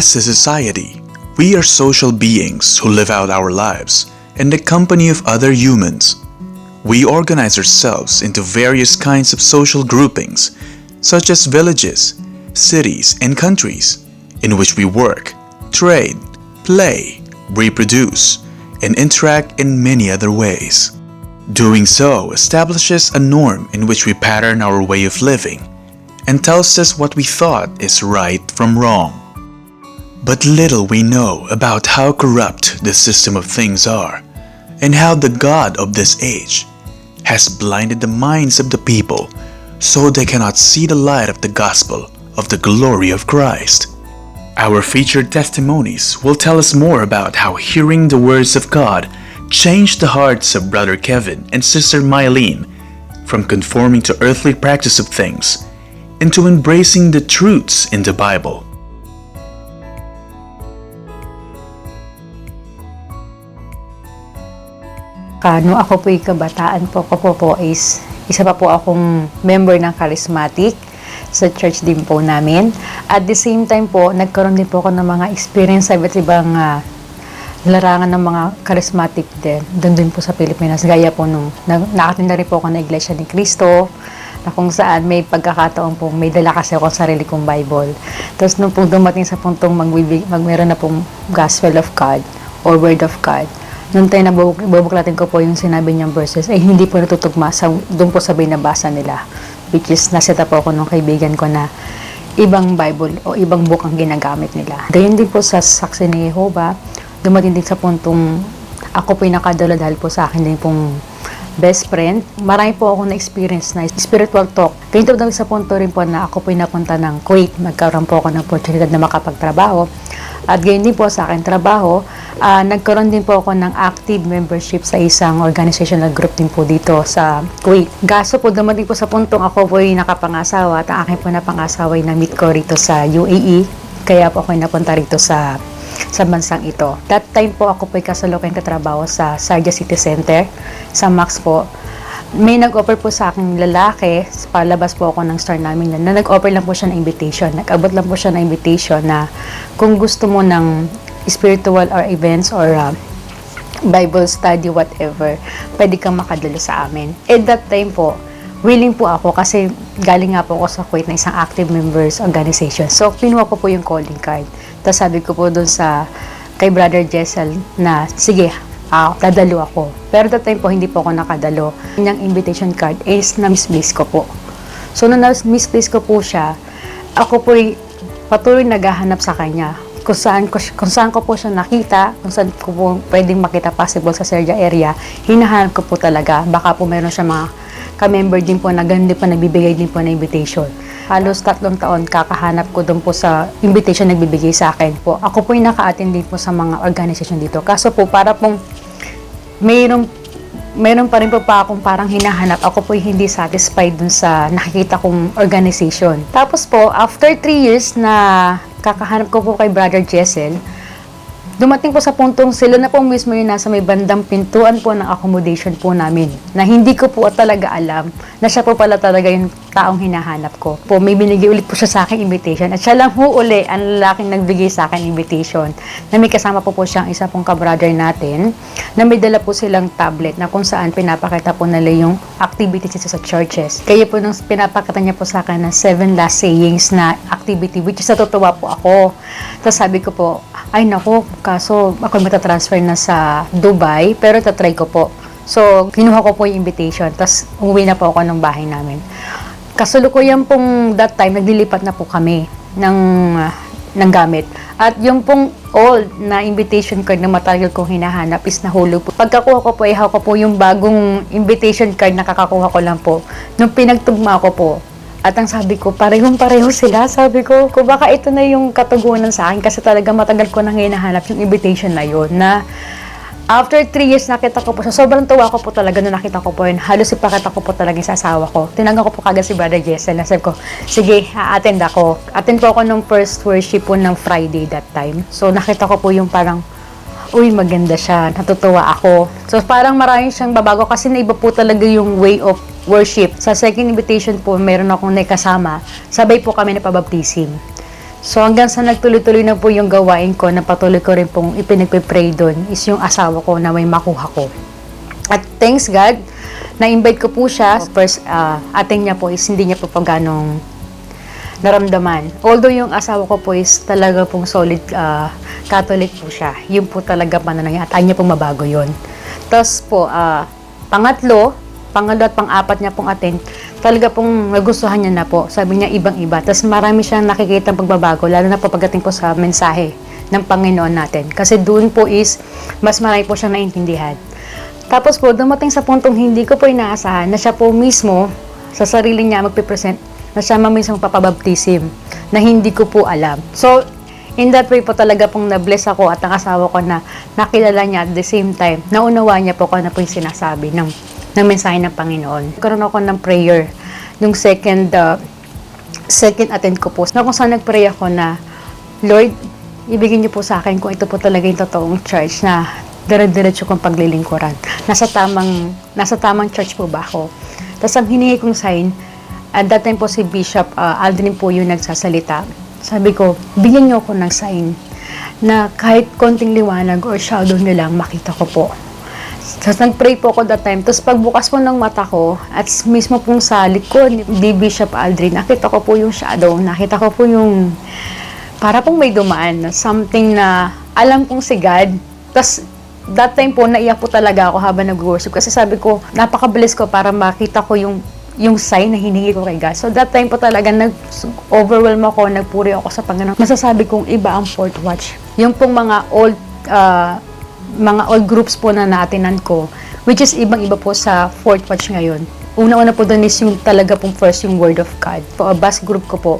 As a society, we are social beings who live out our lives in the company of other humans. We organize ourselves into various kinds of social groupings, such as villages, cities, and countries, in which we work, trade, play, reproduce, and interact in many other ways. Doing so establishes a norm in which we pattern our way of living and tells us what we thought is right from wrong. But little we know about how corrupt this system of things are, and how the God of this age has blinded the minds of the people so they cannot see the light of the gospel of the glory of Christ. Our featured testimonies will tell us more about how hearing the words of God changed the hearts of Brother Kevin and Sister Mylene from conforming to earthly practice of things into embracing the truths in the Bible. Nung ako po'y kabataan po, ako po is isa pa po akong member ng charismatic sa church din po namin. At the same time po, nagkaroon din po ako ng mga experience sa iba't ibang larangan ng mga charismatic doon din po sa Pilipinas. Gaya po nung nakatinda rin po ako ng Iglesia ni Cristo, na kung saan may pagkakataon po, may dala kasi ako sa sarili kong Bible. Tapos nung pong dumating sa puntong meron na pong Gospel of God or Word of God, nung tayo na bubuklatin ko po yung sinabi niyang verses, ay hindi po natutugma doon po sa binabasa nila. Which is, naseta po ako nung kaibigan ko na ibang Bible o ibang book ang ginagamit nila. Gayon din po sa Saksi ni Jehovah, dumating din sa puntong ako po yung nakadala dahil po sa akin din pong best friend. Marami po ako na-experience na spiritual talk. Ganito daw sa punto rin po na ako po yung napunta ng Kuwait. Nagkaroon po ako ng oportunidad na makapagtrabaho. At ganyan din po sa akin trabaho, nagkaroon din po ako ng active membership sa isang organizational group din po dito sa Kuwait. Gaso po dumating po sa puntong ako po yung nakapangasawa at ang akin po na pangasawa ay na-meet ko rito sa UAE. Kaya po ako napunta rito sa bansang ito. That time po ako po kasalukuyang katrabaho sa Sharjah City Center, sa Max po. May nag-offer po sa akin lalaki, palabas po ako ng store namin na nag-offer lang po siya ng invitation. Nag-abot lang po siya ng invitation na kung gusto mo ng spiritual or events or Bible study, whatever, pwede kang makadalo sa amin. At that time po, willing po ako kasi galing nga po ako sa Kuwait na isang active members organization. So, kinuha ko po yung calling card. Tapos sabi ko po doon kay Brother Jessel na, sige, dadalo ako. Pero that time po, hindi po ako nakadalo. Yung invitation card is na-misplace ko po. So, nung na-misplace ko po siya, ako po patuloy naghahanap sa kanya. Kung saan ko po siya nakita, kung saan ko po pwedeng makita possible sa Sharjah area, hinahanap ko po talaga. Baka po meron siya mga ka-member din po na ganun din po nagbibigay din po na invitation. Halos 3 taon kakahanap ko doon po sa invitation na nagbibigay sa akin po. Ako po yung naka-attend din po sa mga organization dito. Kaso po para pong mayroon pa rin po akong parang hinahanap. Ako po yung hindi satisfied dun sa nakikita kong organization. Tapos po, after 3 years na kakahanap ko po kay Brother Jessel, dumating po sa puntong sila na po mismo yung nasa may bandang pintuan po ng accommodation po namin na hindi ko po talaga alam na siya po pala talaga yung taong hinahanap ko. Po, may binigay ulit po siya sa akin invitation at siya lang po uli ang lalaking nagbigay sa akin invitation na may kasama po siyang isa pong kabrother natin na may dala po silang tablet na kung saan pinapakita po nila yung activities sa churches. Kaya po nung pinapakita niya po sa akin na 7 last sayings na activity which is natutuwa po ako. Tapos sabi ko po, ay naku, kaso ako matatransfer na sa Dubai pero tatry ko po. So, kinuha ko po yung invitation tapos umuwi na po ako ng bahay namin. Kasulukuyan pong that time, naglilipat na po kami ng gamit. At yung pong old na invitation card na matagal kong hinahanap is nahulog po. Pagkakuha ko po, ihaw ko po yung bagong invitation card na kakakuha ko lang po. Nung pinagtugma ko po, at ang sabi ko, parehong-pareho sila. Sabi ko, kung baka ito na yung katugunan sa akin kasi talaga matagal ko nang hinahanap yung invitation na yun na after 3 years nakita ko po siya. Sobrang tuwa ko po talaga nung nakita ko po yun. Halos ipakita ko po talaga yung asawa ko. Tinanong ko po kagad si Brother Jessel. Nasabi ko, sige, attend ako. Attend po ako nung first worship po ng Friday that time. So nakita ko po yung parang, uy, maganda siya. Natutuwa ako. So parang maraming siyang babago kasi naiba po talaga yung way of worship. Sa second invitation po, meron akong nakasama. Sabay po kami na pabaptism. So hanggang sa nagtuloy-tuloy na po yung gawain ko, na patuloy ko rin pong ipinagpipray doon, is yung asawa ko na may makuha ko. At thanks God, na-invite ko po siya. First, ating niya po is hindi niya po ganong naramdaman. Although yung asawa ko po is talaga pong solid Catholic po siya. Yun po talaga pananaw at ayaw niya pong mabago yun. Tapos po, pangalo at pang-apat niya pong attend, talaga pong nagustuhan niya na po. Sabi niya ibang-iba. Tapos marami siyang nakikita pagbabago, lalo na po pagdating po sa mensahe ng Panginoon natin. Kasi doon po is, mas marami po siyang naintindihan. Tapos po, dumating sa puntong hindi ko po inaasahan na siya po mismo, sa sarili niya magpipresent, na siya mismo papabaptism, na hindi ko po alam. So, in that way po talaga pong na-bless ako at ang asawa ko na nakilala niya at the same time, naunawa niya po kung ano po yung sinasabi ng mensahe ng Panginoon. Karoon ako ng prayer, yung second attend ko po, na kung saan nag-pray ako na, Lord, ibigin niyo po sa akin kung ito po talaga yung totoong church na dire-diretso kong paglilingkuran. Nasa tamang church po ba ako? Tapos ang hiningi kong sign, at that time po si Bishop Aldrin po yung nagsasalita. Sabi ko, bigyan niyo ako ng sign na kahit konting liwanag or shadow nila makita ko po. Tapos nag-pray po ako that time. Tapos pagbukas po ng mata ko, at mismo pong sa likod ni Bishop Aldrin, nakita ko po yung shadow, nakita ko po yung para pong may dumaan, something na alam kong si God. Tapos that time po, naiyak po talaga ako habang nag-worship. Kasi sabi ko, napaka-bless ko para makita ko yung sign na hiningi ko kay God. So that time po talaga nag-overwhelm ako, nagpuri ako sa Panginoon. Masasabi kong iba ang fourth watch. Yung pong mga old groups po na naatinan ko, which is ibang-iba po sa fourth watch ngayon. Una-una po doon is yung talaga pong first yung Word of God. Po, bus group ko po,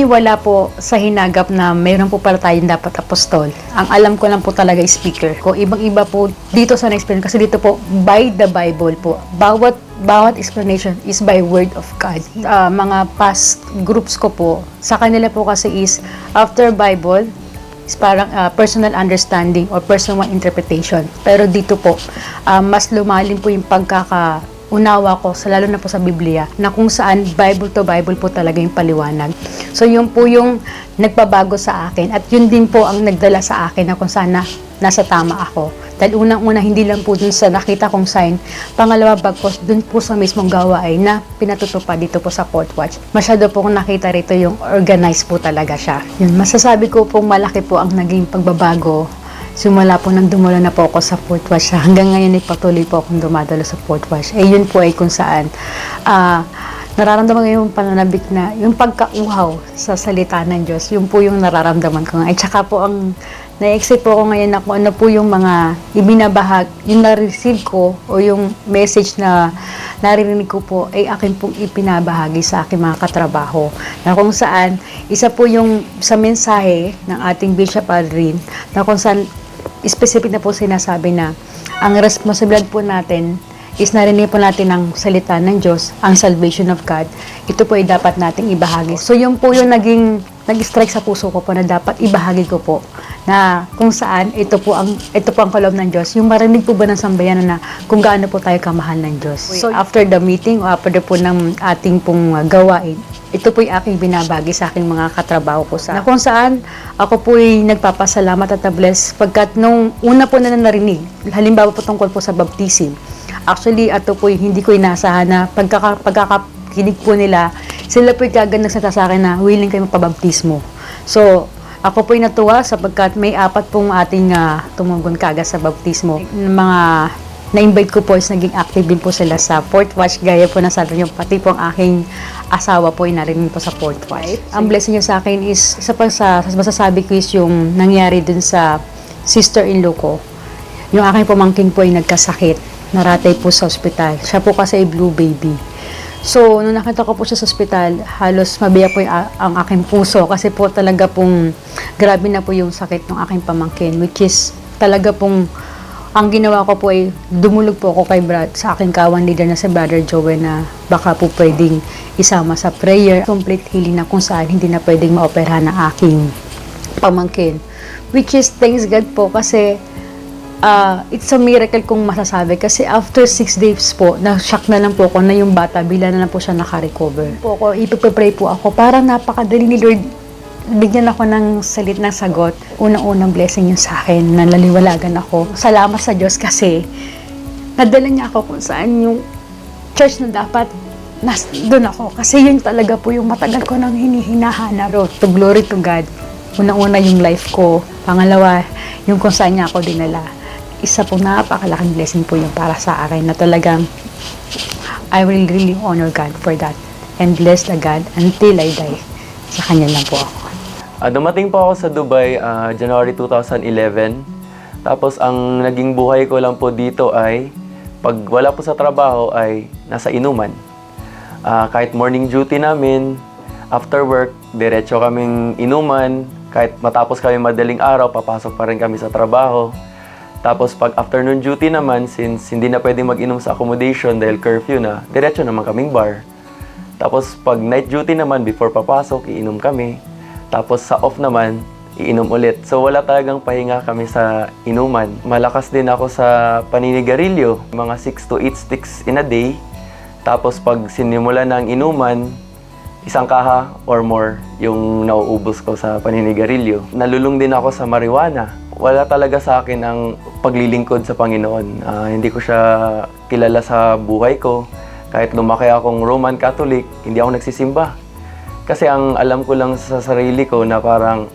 wala po sa hinagap na mayroon po pala tayong dapat apostol. Ang alam ko lang po talaga is speaker. Ko ibang-iba po dito sa na-explain kasi dito po by the Bible po. Bawat explanation is by Word of God. Mga past groups ko po, sa kanila po kasi is after Bible is parang personal understanding or personal interpretation. Pero dito po, mas lumalim po yung unawa ko, lalo na po sa Biblia, na kung saan Bible to Bible po talaga yung paliwanag. So yun po yung nagpabago sa akin at yun din po ang nagdala sa akin na kung saan nasa tama ako. Dahil unang-una, hindi lang po dun sa nakita kong sign. Pangalawa, bagkos dun po sa mismong gawain na pinatutupad dito po sa fourth watch. Masyado po kung nakita rito yung organized po talaga siya. Yun, masasabi ko pong malaki po ang naging pagbabago. Simula po nang dumalo na po ako sa fourth watch. Hanggang ngayon ay patuloy po akong dumadalo sa fourth watch. Yun po ay kung saan nararamdaman ko yung pananabik na yung pagkauhaw sa salita ng Diyos. Yun po yung nararamdaman ko. At saka po ang na-excite po ako ngayon na kung ano po yung mga ibinabahag, yung na-receive ko o yung message na narinig ko po ay akin pong ipinabahagi sa aking mga katrabaho. Na kung saan, isa po yung sa mensahe ng ating Bishop Aldrin, na kung saan specific na po sinasabi na ang responsibilidad po natin is narinig po natin ang salita ng Diyos, ang salvation of God. Ito po ay dapat nating ibahagi. So yun po yung nag-strike sa puso ko po na dapat ibahagi ko po na kung saan ito po ang kaloob ng Diyos. Yung marinig po ba ng sambayanan na kung gaano po tayo kamahal ng Diyos. So after the meeting o after po ng ating pong gawain, ito po yung aking binabagi sa aking mga katrabaho ko na kung saan ako po ay nagpapasalamat at na-bless pagkat nung una po na narinig, halimbawa po tungkol po sa baptism. Actually, ito po yung hindi ko inasahan na pagkakakinig po nila, sila po yung kagad nagsalita sa akin na willing kayo magpabaptismo. So, ako po yung natuwa sapagkat may 4 pong ating tumugon kagad sa baptismo. Mga na-invite ko po is naging active din po sila sa fourth watch. Gaya po na sabi niyo, pati po ang aking asawa po ay narinig po sa fourth watch. Ang blessing niya sa akin is, isa pa sa masasabi ko is yung nangyari dun sa sister-in-law ko. Yung aking pamangkin po ay nagkasakit. Naratay po sa ospital. Siya po kasi ay blue baby. So, nung nakita ko po siya sa ospital, halos mabiyak po ang aking puso kasi po talaga pong grabe na po yung sakit ng aking pamangkin, which is talaga pong ang ginawa ko po ay dumulog po ako sa aking kawan leader na si Brother Joey na baka po pwedeng isama sa prayer. Complete healing na kung saan hindi na pwedeng maoperahan ng aking pamangkin. Which is thanks God po kasi it's a miracle kung masasabi kasi after 6 days po, na-shock na lang po ako na yung bata, bila na lang po siya naka-recover. Po ako, ipipray po ako, parang napakadali ni Lord bigyan ako ng salit na sagot. Unang-unang blessing yun sa akin, nalaliwalagan ako. Salamat sa Diyos kasi nadala niya ako kung saan yung church na dapat doon ako. Kasi yun talaga po yung matagal ko nang hinahanap. To glory to God. Unang-una yung life ko. Pangalawa, yung kung saan niya ako dinala. Isa po napakalaking blessing po yung para sa akin na talagang I will really honor God for that and bless the God until I die. Sa Kanya lang po ako. Dumating po ako sa Dubai January 2011. Tapos ang naging buhay ko lang po dito ay pag wala po sa trabaho ay nasa inuman. Kahit morning duty namin, after work, diretso kaming inuman. Kahit matapos kami madaling araw, papasok pa rin kami sa trabaho. Tapos pag afternoon duty naman, since hindi na pwedeng mag-inom sa accommodation dahil curfew na, diretso naman kaming bar. Tapos pag night duty naman, before papasok, iinom kami. Tapos sa off naman, iinom ulit. So wala talagang pahinga kami sa inuman. Malakas din ako sa paninigarilyo, mga 6 to 8 sticks in a day. Tapos pag sinimula ng inuman, isang kaha or more yung nauubos ko sa paninigarilyo. Nalulung din ako sa marijuana. Wala talaga sa akin ang paglilingkod sa Panginoon. Hindi ko siya kilala sa buhay ko. Kahit lumaki akong Roman Catholic, hindi ako nagsisimba. Kasi ang alam ko lang sa sarili ko na parang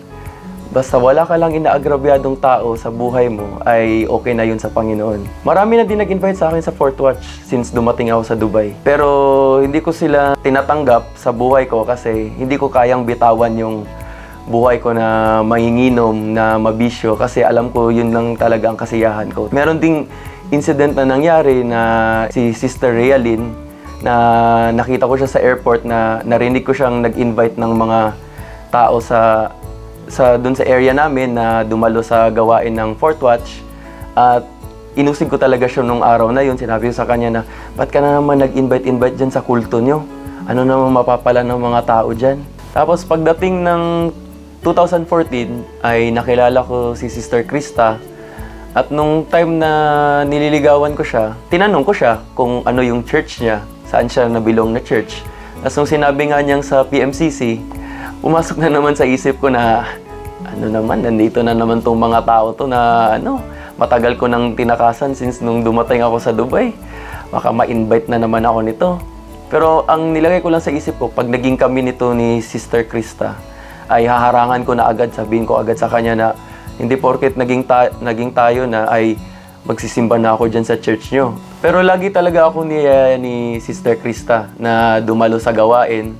basta wala ka lang inaagrabyadong tao sa buhay mo, ay okay na yun sa Panginoon. Marami na din nag-invite sa akin sa Fourth Watch since dumating ako sa Dubai. Pero hindi ko sila tinatanggap sa buhay ko kasi hindi ko kayang bitawan yung buhay ko na manginginom, na mabisyo. Kasi alam ko yun lang talaga ang kasiyahan ko. Meron ding incident na nangyari na si Sister Realyn, na nakita ko siya sa airport na narinig ko siyang nag-invite ng mga tao doon sa area namin na dumalo sa gawain ng Fourth Watch. At inusig ko talaga siya nung araw na yun. Sinabi ko sa kanya na, ba't ka na naman nag-invite dyan sa kulto nyo? Ano naman mapapala ng mga tao dyan? Tapos pagdating ng 2014 ay nakilala ko si Sister Krista. At nung time na nililigawan ko siya, tinanong ko siya kung ano yung church niya, saan siya nabilong na church. Tapos nung sinabi nga niyang sa PMCC, pumasok na naman sa isip ko na nandito na naman tong mga tao to na matagal ko nang tinakasan since nung dumating ako sa Dubai. Baka ma-invite na naman ako nito. Pero ang nilagay ko lang sa isip ko, pag naging kami nito ni Sister Krista, ay haharangan ko na agad, sabihin ko agad sa kanya na hindi porket naging tayo na ay magsisimba na ako dyan sa church nyo. Pero lagi talaga ako ni Sister Krista na dumalo sa gawain.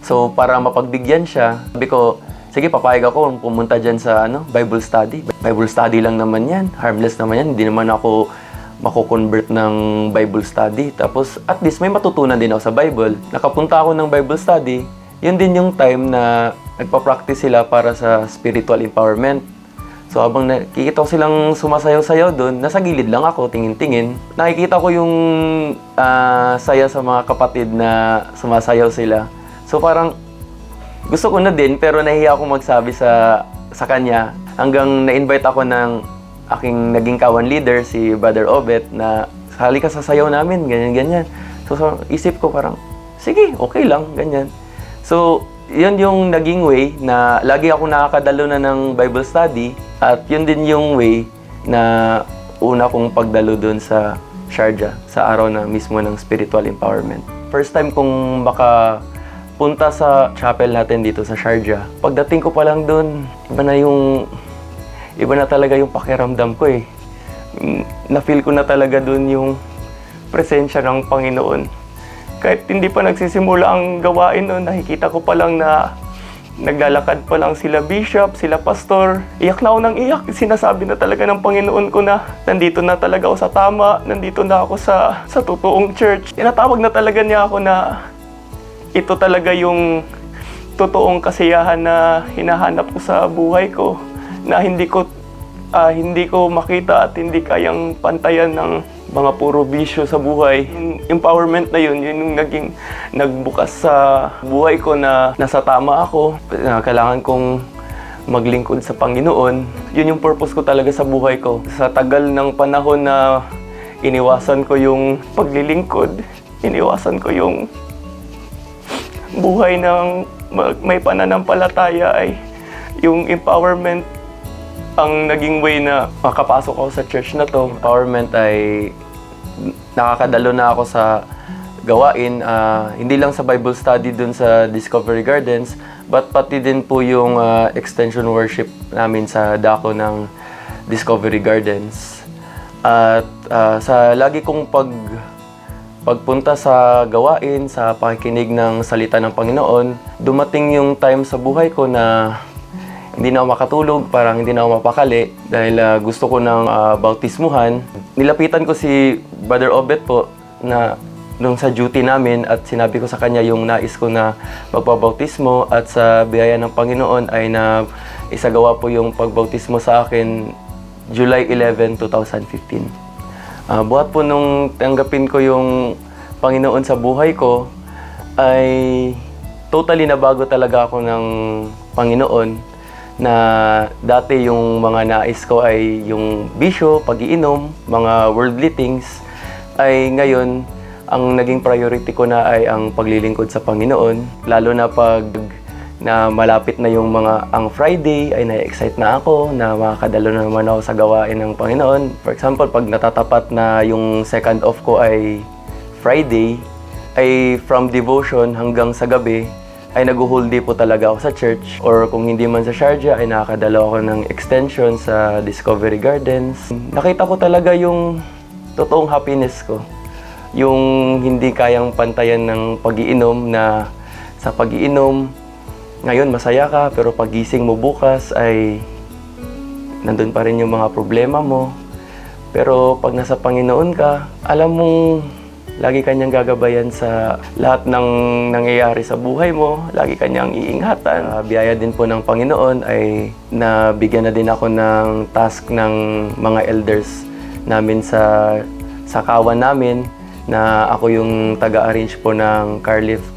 So, para mapagbigyan siya, sabi ko, sige, papayag ako pumunta dyan sa Bible study. Bible study lang naman yan. Harmless naman yan. Hindi naman ako mako-convert ng Bible study. Tapos, at least may matutunan din ako sa Bible. Nakapunta ako ng Bible study. Yun din yung time na nagpa-practice sila para sa spiritual empowerment. So, habang nakikita ko silang sumasayaw-sayaw doon, nasa gilid lang ako, tingin-tingin. Nakikita ko yung saya sa mga kapatid na sumasayaw sila. So parang gusto ko na din pero nahiya akong magsabi sa kanya hanggang na-invite ako ng aking naging kawan leader, si Brother Obet, na halika sa sayaw namin, ganyan-ganyan. So isip ko parang, sige, okay lang, ganyan. So yun yung naging way na lagi ako nakakadalo na ng Bible study at yun din yung way na una kong pagdalo doon sa Sharjah sa araw na mismo ng spiritual empowerment. First time kong punta sa chapel natin dito sa Sharjah. Pagdating ko pa lang doon, iba na talaga yung pakiramdam ko eh. Na-feel ko na talaga doon yung presensya ng Panginoon. Kahit hindi pa nagsisimula ang gawain noon, nakikita ko pa lang na naglalakad pa lang sila bishop, sila pastor. Iyak na ako ng iyak. Sinasabi na talaga ng Panginoon ko na nandito na talaga ako sa tama, nandito na ako sa totoong church. Tinatawag na talaga niya ako na ito talaga yung totoong kasiyahan na hinahanap ko sa buhay ko, na hindi ko makita at hindi kayang pantayan ng mga puro bisyo sa buhay. Yung empowerment na yun yung nagbukas sa buhay ko na nasa tama ako, na kailangan kong maglingkod sa Panginoon. Yun yung purpose ko talaga sa buhay ko. Sa tagal ng panahon na iniwasan ko yung paglilingkod, iniwasan ko yung buhay ng may pananampalataya ay yung empowerment ang naging way na makapasok ako sa church na to. Empowerment ay nakakadalo na ako sa gawain, hindi lang sa Bible study dun sa Discovery Gardens, but pati din po yung extension worship namin sa dako ng Discovery Gardens. At sa lagi kong pagpunta sa gawain, sa pakikinig ng salita ng Panginoon, dumating yung time sa buhay ko na hindi na ako makatulog, parang hindi na ako mapakali dahil gusto ko ng bautismuhan. Nilapitan ko si Brother Obet po na nung sa duty namin at sinabi ko sa kanya yung nais ko na magpabautismo at sa biyaya ng Panginoon ay na isagawa po yung pagbautismo sa akin July 11, 2015. Buhat po nung tanggapin ko yung Panginoon sa buhay ko ay totally nabago talaga ako ng Panginoon. Na dati yung mga nais ko ay yung bisyo, pag-iinom, mga worldly things, ay ngayon ang naging priority ko na ay ang paglilingkod sa Panginoon. Lalo na pag na malapit na yung ang Friday ay na-excite na ako na makakadalo na naman ako sa gawain ng Panginoon. For example, pag natatapat na yung second off ko ay Friday, ay from devotion hanggang sa gabi, ay nag-whole day po talaga ako sa church. Or kung hindi man sa Sharjah, ay nakakadala ako ng extension sa Discovery Gardens. Nakita ko talaga yung totoong happiness ko. Yung hindi kayang pantayan ng pag-iinom na sa pag-iinom, ngayon masaya ka, pero pagising mo bukas ay nandun pa rin yung mga problema mo. Pero pag nasa Panginoon ka, alam mong lagi kanyang gagabayan sa lahat ng nangyayari sa buhay mo. Lagi kanyang iingatan. Biyaya din po ng Panginoon ay nabigyan na din ako ng task ng mga elders namin sa kawan namin na ako yung taga-arrange po ng car lift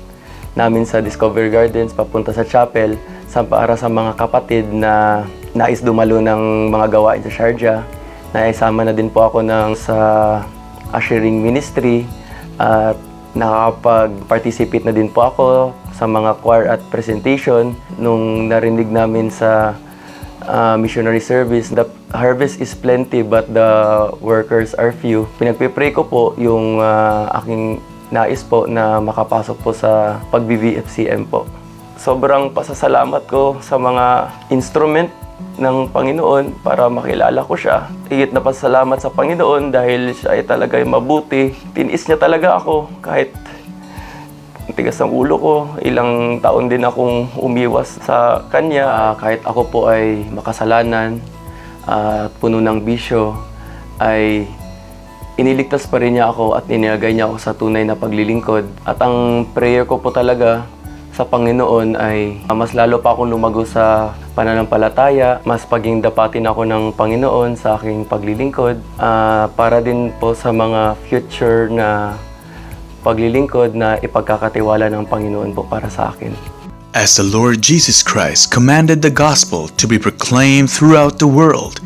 namin sa Discovery Gardens papunta sa chapel para sa mga kapatid na nais dumalo ng mga gawain sa Sharjah. Naisama na din po ako sa ushering ministry. At nakakapag-participate na din po ako sa mga choir at presentation. Nung narinig namin sa missionary service, the harvest is plenty but the workers are few. Pinagpipray ko po yung aking nais po na makapasok po sa pag-BVFCM po. Sobrang pasasalamat ko sa mga instrument ng Panginoon para makilala ko siya. Higit na pasalamat sa Panginoon dahil siya ay talaga mabuti. Tinis niya talaga ako kahit tigas ng ulo ko. Ilang taon din akong umiwas sa kanya. Kahit ako po ay makasalanan at puno ng bisyo, ay iniligtas pa rin niya ako at inilagay niya ako sa tunay na paglilingkod. At ang prayer ko po talaga sa Panginoon ay mas lalo pa akong lumago sa pananampalataya, mas paging dapatin ako ng Panginoon sa aking paglilingkod, para din po sa mga future na paglilingkod na ipagkakatiwala ng Panginoon po para sa akin. As the Lord Jesus Christ commanded the gospel to be proclaimed throughout the world,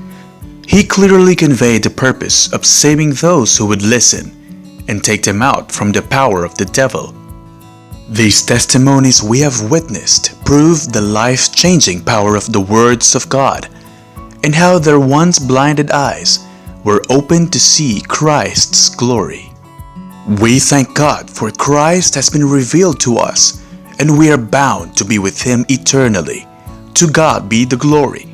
He clearly conveyed the purpose of saving those who would listen and take them out from the power of the devil. These testimonies we have witnessed prove the life-changing power of the words of God and how their once blinded eyes were opened to see Christ's glory. We thank God for Christ has been revealed to us and we are bound to be with Him eternally. To God be the glory.